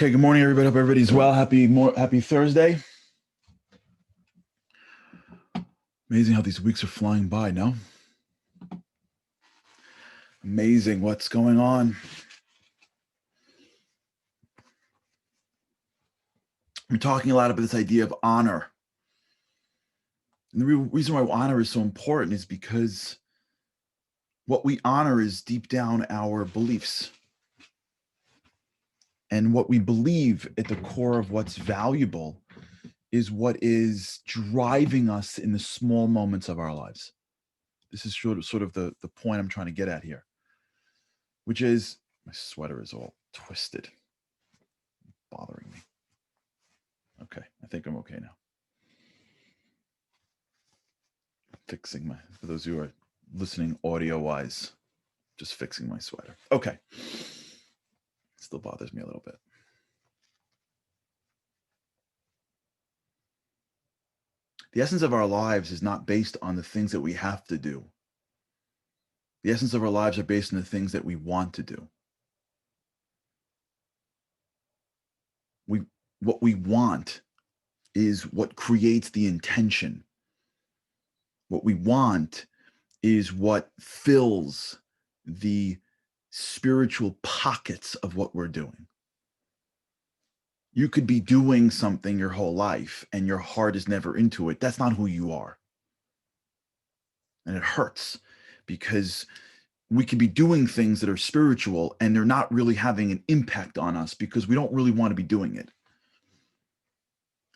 Okay, good morning, everybody. Hope everybody's well. Happy Thursday. Amazing how these weeks are flying by, no? Amazing what's going on. I'm talking a lot about this idea of honor. And the reason why honor is so important is because what we honor is deep down our beliefs. And what we believe at the core of what's valuable is what is driving us in the small moments of our lives. This is sort of the point I'm trying to get at here, which is my sweater is all twisted, bothering me. Okay, I think I'm okay now. Fixing for those who are listening audio-wise, just fixing my sweater. Okay. Still bothers me a little bit. The essence of our lives is not based on the things that we have to do. The essence of our lives are based on the things that we want to do. What we want is what creates the intention. What we want is what fills the spiritual pockets of what we're doing. You could be doing something your whole life and your heart is never into it. That's not who you are. And it hurts because we could be doing things that are spiritual and they're not really having an impact on us because we don't really want to be doing it.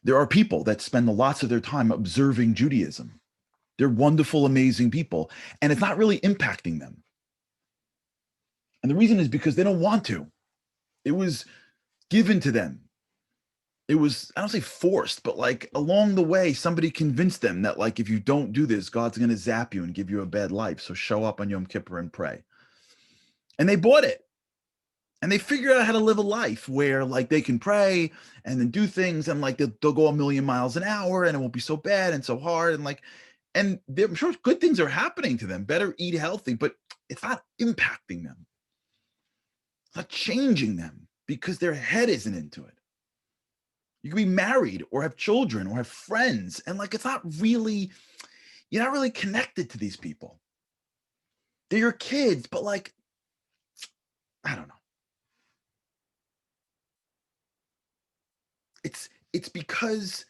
There are people that spend lots of their time observing Judaism. They're wonderful, amazing people, and it's not really impacting them. And the reason is because they don't want to. It was given to them. It was, I don't say forced, but like along the way, somebody convinced them that like, if you don't do this, God's going to zap you and give you a bad life. So show up on Yom Kippur and pray. And they bought it. And they figured out how to live a life where like they can pray and then do things and like they'll go a million miles an hour and it won't be so bad and so hard. And like, and I'm sure good things are happening to them. Better eat healthy, but it's not impacting them. It's not changing them because their head isn't into it. You can be married or have children or have friends. And like, it's not really, you're not really connected to these people. They're your kids, but like, I don't know. It's because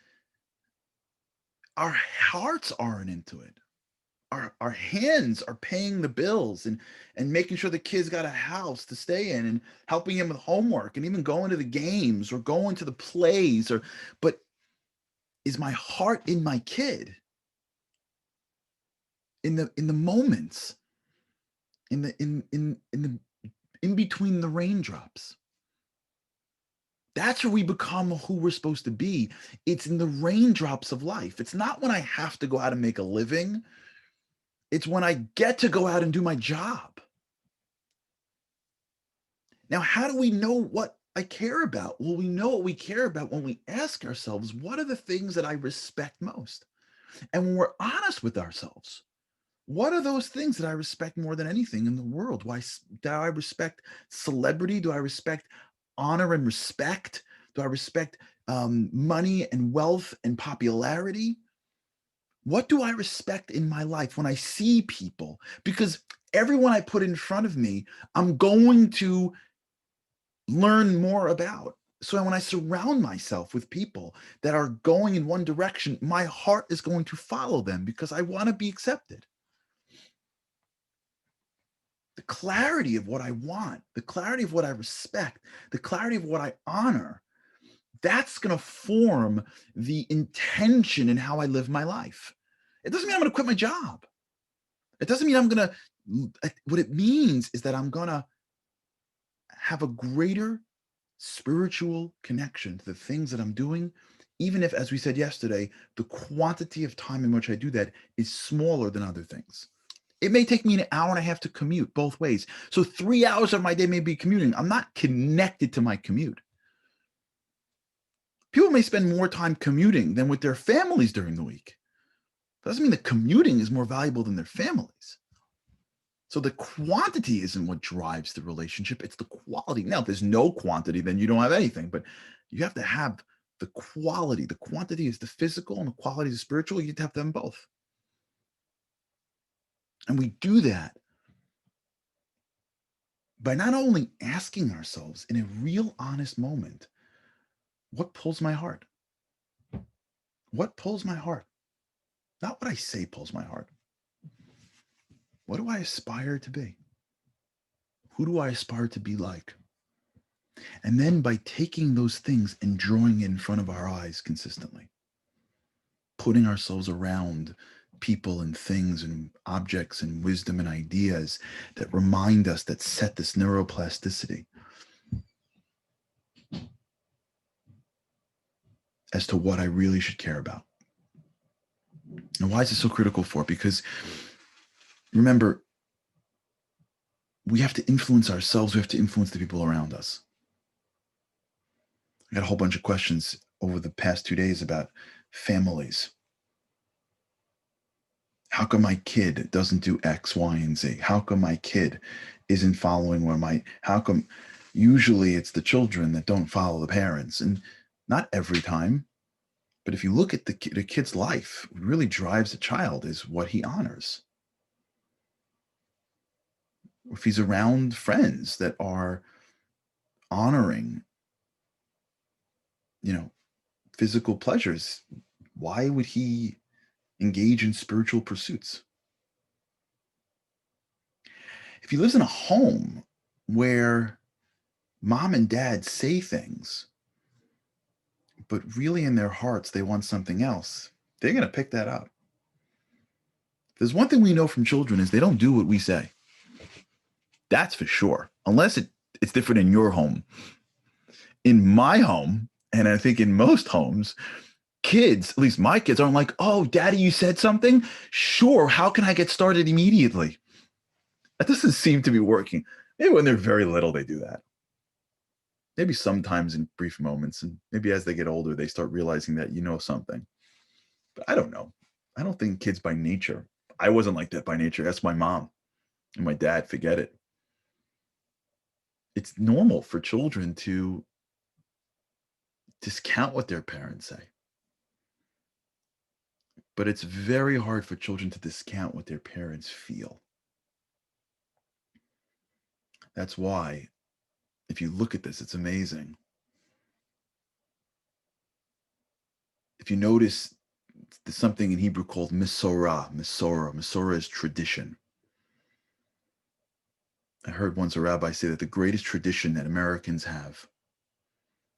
our hearts aren't into it. Our hands are paying the bills and making sure the kids got a house to stay in and helping him with homework and even going to the games or going to the plays but is my heart in my kid? In the moments, in between the raindrops. That's where we become who we're supposed to be. It's in the raindrops of life. It's not when I have to go out and make a living. It's when I get to go out and do my job. Now, how do we know what I care about? Well, we know what we care about when we ask ourselves, what are the things that I respect most? And when we're honest with ourselves, what are those things that I respect more than anything in the world? Why do I respect celebrity? Do I respect honor and respect? Do I respect money and wealth and popularity? What do I respect in my life when I see people? Because everyone I put in front of me, I'm going to learn more about. So when I surround myself with people that are going in one direction, my heart is going to follow them because I want to be accepted. The clarity of what I want, the clarity of what I respect, the clarity of what I honor, that's going to form the intention in how I live my life. It doesn't mean I'm going to quit my job. It doesn't mean I'm going to, what it means is that I'm going to have a greater spiritual connection to the things that I'm doing, even if, as we said yesterday, the quantity of time in which I do that is smaller than other things. It may take me an hour and a half to commute both ways. So 3 hours of my day may be commuting. I'm not connected to my commute. People may spend more time commuting than with their families during the week. Doesn't mean that commuting is more valuable than their families. So the quantity isn't what drives the relationship, it's the quality. Now, if there's no quantity, then you don't have anything, but you have to have the quality. The quantity is the physical and the quality is the spiritual. You have to have them both. And we do that by not only asking ourselves in a real honest moment, what pulls my heart? What pulls my heart? Not what I say pulls my heart. What do I aspire to be? Who do I aspire to be like? And then by taking those things and drawing it in front of our eyes consistently, putting ourselves around people and things and objects and wisdom and ideas that remind us, that set this neuroplasticity as to what I really should care about. And why is it so critical for? Because remember, we have to influence ourselves. We have to influence the people around us. I got a whole bunch of questions over the past 2 days about families. How come my kid doesn't do X, Y, and Z? How come my kid isn't following how come usually it's the children that don't follow the parents? And not every time, but if you look at the kid's life, what really drives a child is what he honors. If he's around friends that are honoring, physical pleasures, why would he engage in spiritual pursuits? If he lives in a home where mom and dad say things, but really in their hearts they want something else, they're going to pick that up. There's one thing we know from children is they don't do what we say. That's for sure. Unless it's different in your home. In my home, and I think in most homes, kids, at least my kids, aren't like, oh, daddy, you said something? Sure. How can I get started immediately? That doesn't seem to be working. Maybe when they're very little, they do that. Maybe sometimes in brief moments. And maybe as they get older, they start realizing that you know something. But I don't know. I don't think kids by nature. I wasn't like that by nature. That's my mom and my dad. Forget it. It's normal for children to discount what their parents say. But it's very hard for children to discount what their parents feel. That's why, if you look at this, it's amazing. If you notice, there's something in Hebrew called Misorah. Misorah is tradition. I heard once a rabbi say that the greatest tradition that Americans have,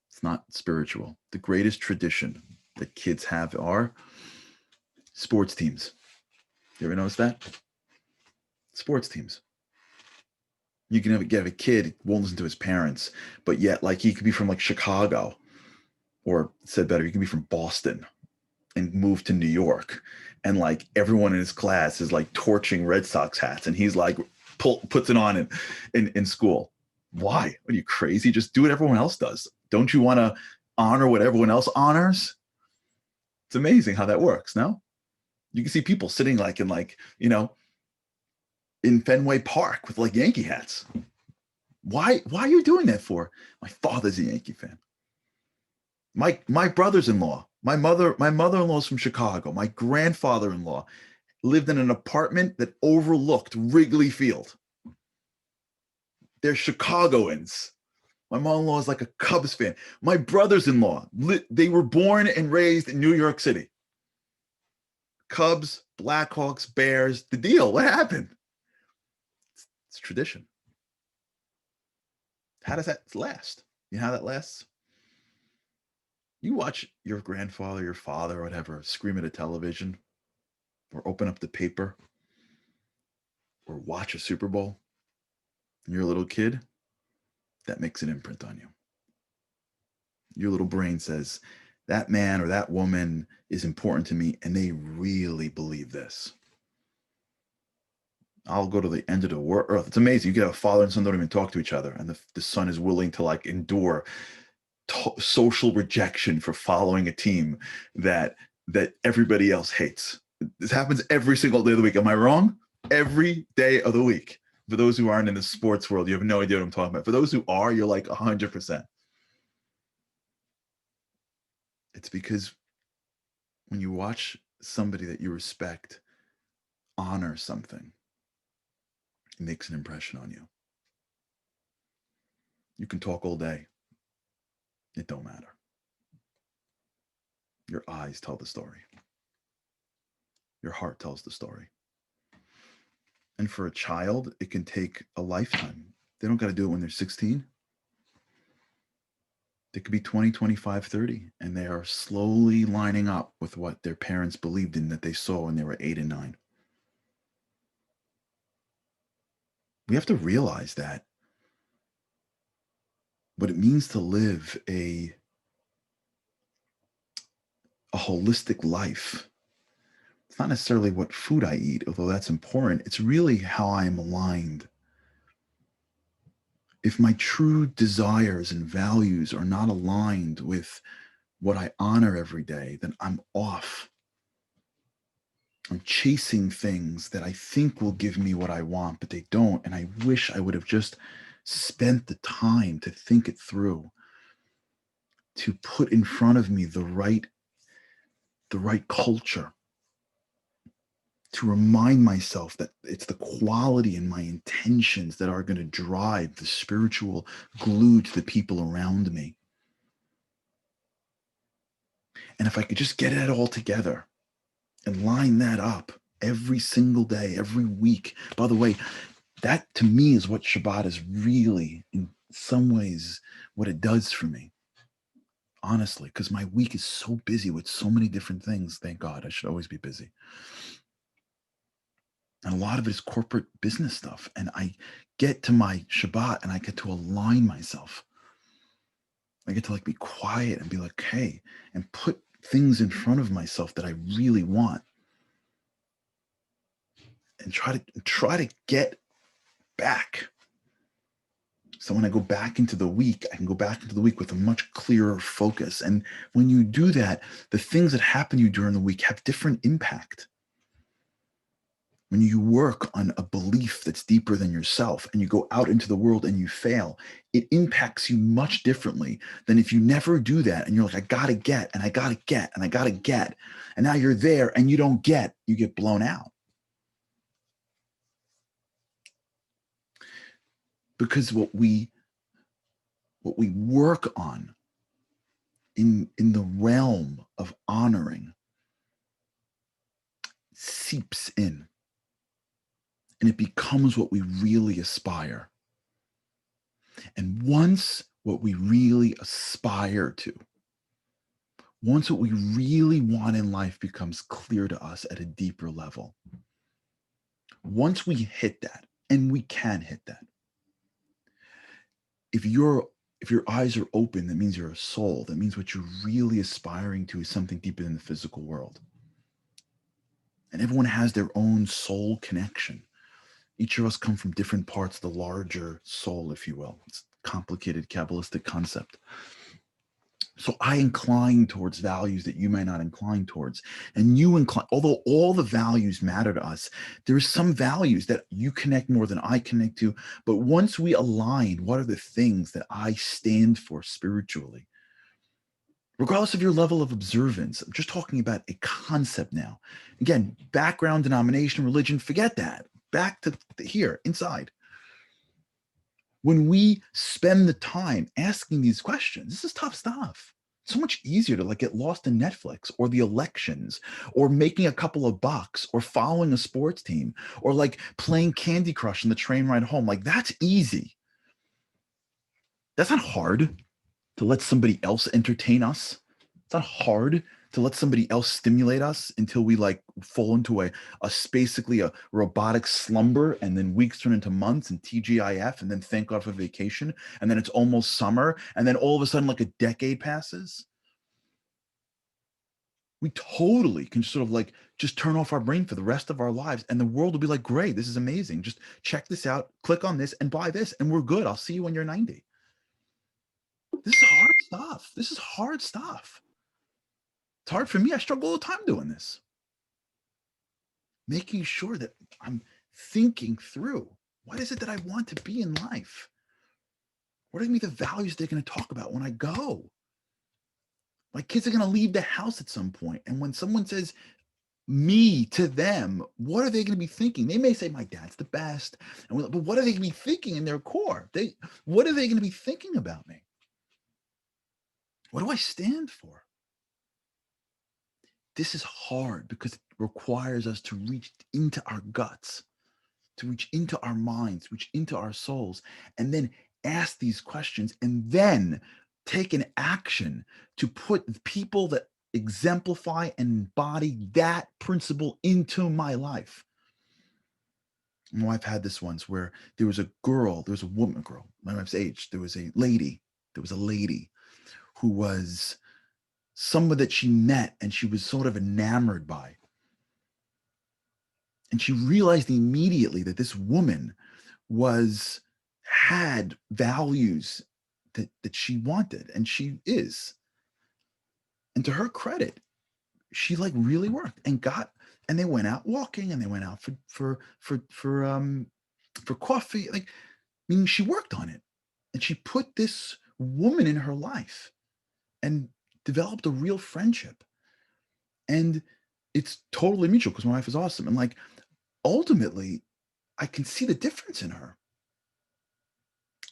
it's not spiritual. The greatest tradition that kids have are sports teams. You ever notice that? Sports teams. You can have a kid won't listen to his parents, but yet like he could be from like Chicago, or said better, he could be from Boston and move to New York, and like everyone in his class is like torching Red Sox hats, and he's like puts it on in school. Why? Are you crazy? Just do what everyone else does. Don't you want to honor what everyone else honors? It's amazing how that works. No, you can see people sitting like in Fenway Park with like Yankee hats. Why are you doing that for? My father's a Yankee fan. My brothers-in-law, my mother-in-law is from Chicago. My grandfather-in-law lived in an apartment that overlooked Wrigley Field. They're Chicagoans. My mother-in-law is like a Cubs fan. My brothers-in-law, they were born and raised in New York City. Cubs, Blackhawks, Bears, the deal. What happened? It's tradition. How does that last? You know how that lasts? You watch your grandfather, your father, or whatever, scream at a television, or open up the paper, or watch a Super Bowl, and you're a little kid, that makes an imprint on you. Your little brain says, that man or that woman is important to me, and they really believe this. I'll go to the end of the earth. It's amazing. You get a father and son don't even talk to each other, and the son is willing to like endure social rejection for following a team that everybody else hates. This happens every single day of the week. Am I wrong? every day of the week. For those who aren't in the sports world, you have no idea what I'm talking about. For those who are, you're like 100%. It's because when you watch somebody that you respect honor something, it makes an impression on you. You can talk all day. It don't matter. Your eyes tell the story. Your heart tells the story. And for a child, it can take a lifetime. They don't got to do it when they're 16. They could be 20, 25, 30, and they are slowly lining up with what their parents believed in that they saw when they were 8 and 9. We have to realize that what it means to live a holistic life, it's not necessarily what food I eat, although that's important. It's really how I am aligned. If my true desires and values are not aligned with what I honor every day, then I'm off. I'm chasing things that I think will give me what I want, but they don't. And I wish I would have just spent the time to think it through, to put in front of me the right culture, to remind myself that it's the quality and my intentions that are going to drive the spiritual glue to the people around me. And if I could just get it all together and line that up every single day, every week. By the way, that to me is what Shabbat is really, in some ways, what it does for me. Honestly, because my week is so busy with so many different things. Thank God, I should always be busy. And a lot of it is corporate business stuff. And I get to my Shabbat and I get to align myself. I get to like be quiet and be like, hey, and put things in front of myself that I really want. And try to get back. So when I go back into the week, I can go back into the week with a much clearer focus. And when you do that, the things that happen to you during the week have different impact. When you work on a belief that's deeper than yourself and you go out into the world and you fail, it impacts you much differently than if you never do that and you're like, I gotta get, and I gotta get, and I gotta get. And now you're there and you don't get, you get blown out. Because what we work on in the realm of honoring seeps in and it becomes what we really aspire. And once what we really aspire to, once what we really want in life becomes clear to us at a deeper level, once we hit that, and we can hit that, if your eyes are open, that means you're a soul. That means what you're really aspiring to is something deeper than the physical world. And everyone has their own soul connection. Each of us come from different parts of the larger soul, if you will. It's a complicated Kabbalistic concept. So I incline towards values that you may not incline towards. And you incline, although all the values matter to us, there's some values that you connect more than I connect to. But once we align, what are the things that I stand for spiritually? Regardless of your level of observance, I'm just talking about a concept now. Again, background, denomination, religion, forget that. Back to here, inside. When we spend the time asking these questions, this is tough stuff. It's so much easier to like get lost in Netflix or the elections or making a couple of bucks or following a sports team or like playing Candy Crush in the train ride home. Like that's easy. That's not hard to let somebody else entertain us. It's not hard to let somebody else stimulate us until we like fall into a basically a robotic slumber, and then weeks turn into months and TGIF, and then thank God for vacation, and then it's almost summer, and then all of a sudden like a decade passes. We totally can sort of like just turn off our brain for the rest of our lives, and the world will be like, great, this is amazing. Just check this out, click on this, and buy this, and we're good. I'll see you when you're 90. This is hard stuff. This is hard stuff. It's hard for me. I struggle all the time doing this. Making sure that I'm thinking through, what is it that I want to be in life? What are going to be the values they're going to talk about when I go? My kids are going to leave the house at some point, and when someone says me to them, what are they going to be thinking? They may say, my dad's the best, but what are they going to be thinking in their core? What are they going to be thinking about me? What do I stand for? This is hard because it requires us to reach into our guts, to reach into our minds, reach into our souls, and then ask these questions, and then take an action to put people that exemplify and embody that principle into my life. My wife had this once where there was a girl, my wife's age, there was a lady who was someone that she met and she was sort of enamored by. And she realized immediately that this woman had values that she wanted, and she is. And to her credit, she like really worked and they went out walking, and they went out for coffee. Like, meaning she worked on it, and she put this woman in her life and developed a real friendship. And it's totally mutual because my wife is awesome. And like, ultimately, I can see the difference in her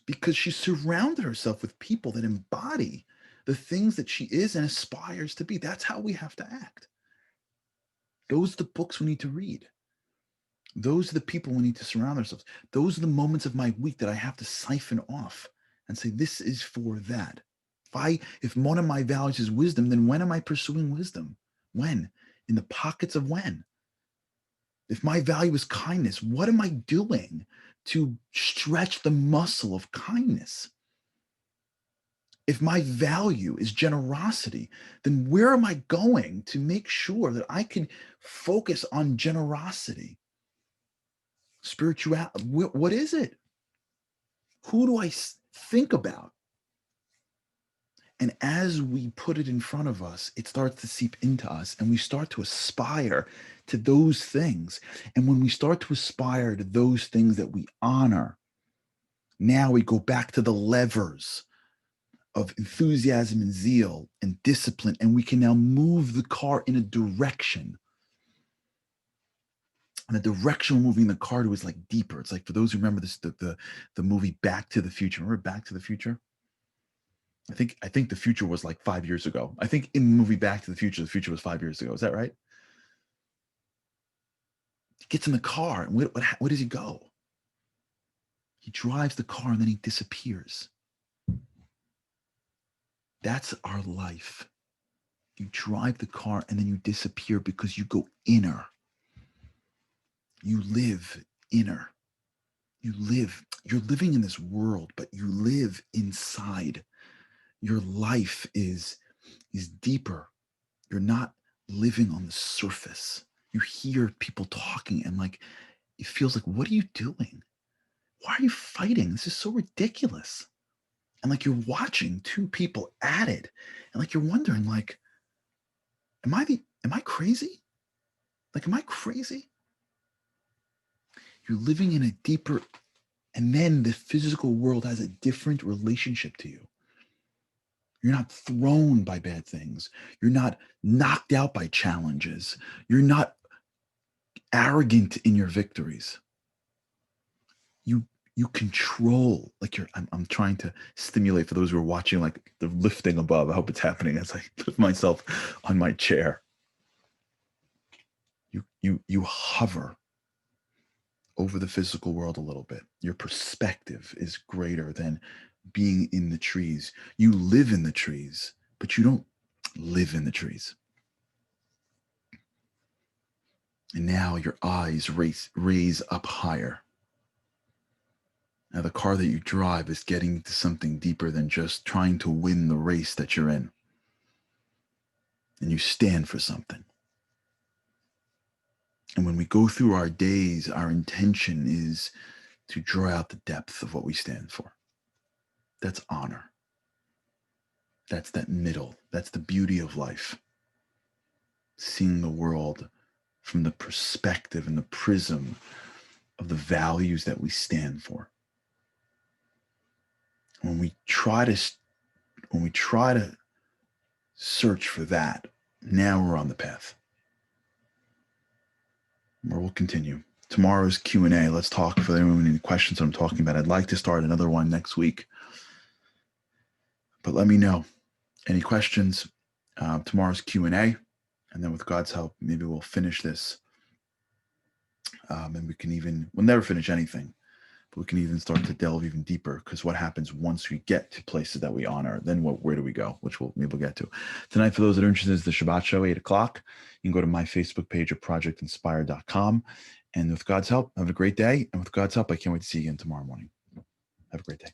because she surrounded herself with people that embody the things that she is and aspires to be. That's how we have to act. Those are the books we need to read. Those are the people we need to surround ourselves. Those are the moments of my week that I have to siphon off and say, this is for that. If one of my values is wisdom, then when am I pursuing wisdom? When? In the pockets of when? If my value is kindness, what am I doing to stretch the muscle of kindness? If my value is generosity, then where am I going to make sure that I can focus on generosity? Spirituality, what is it? Who do I think about? And as we put it in front of us, it starts to seep into us, and we start to aspire to those things. And when we start to aspire to those things that we honor, now we go back to the levers of enthusiasm and zeal and discipline, and we can now move the car in a direction. And the direction we're moving the car to is like deeper. It's like, for those who remember this, the movie Back to the Future. Remember Back to the Future? I think the future was like 5 years ago. I think in the movie Back to the future was 5 years ago. Is that right? He gets in the car, and where does he go? He drives the car, and then he disappears. That's our life. You drive the car, and then you disappear because you go inner. You live inner. You're living in this world, but you live inside. Your life is deeper. You're not living on the surface. You hear people talking, and like, it feels like, what are you doing? Why are you fighting? This is so ridiculous. And like, you're watching two people at it, and like, you're wondering, like, am I crazy? Like, am I crazy? You're living in a deeper, and then the physical world has a different relationship to you. You're not thrown by bad things. You're not knocked out by challenges. You're not arrogant in your victories. You control, like, I'm trying to stimulate for those who are watching, like the lifting above. I hope it's happening as I lift myself on my chair. You hover over the physical world a little bit. Your perspective is greater than being in the trees. You live in the trees, but you don't live in the trees. And now your eyes raise up higher. Now the car that you drive is getting to something deeper than just trying to win the race that you're in. And you stand for something. And when we go through our days, our intention is to draw out the depth of what we stand for. That's honor. That's that middle. That's the beauty of life. Seeing the world from the perspective and the prism of the values that we stand for. When we try to search for that, now we're on the path. Where we'll continue. Tomorrow's Q&A. Let's talk for anyone with any questions I'm talking about. I'd like to start another one next week. But let me know. Any questions? Tomorrow's Q&A. And then with God's help, maybe we'll finish this. And we'll never finish anything. But we can even start to delve even deeper, because what happens once we get to places that we honor, then where do we go, which maybe we'll get to. Tonight, for those that are interested, is the Shabbat show, 8 o'clock. You can go to my Facebook page at projectinspire.com. And with God's help, have a great day. And with God's help, I can't wait to see you again tomorrow morning. Have a great day.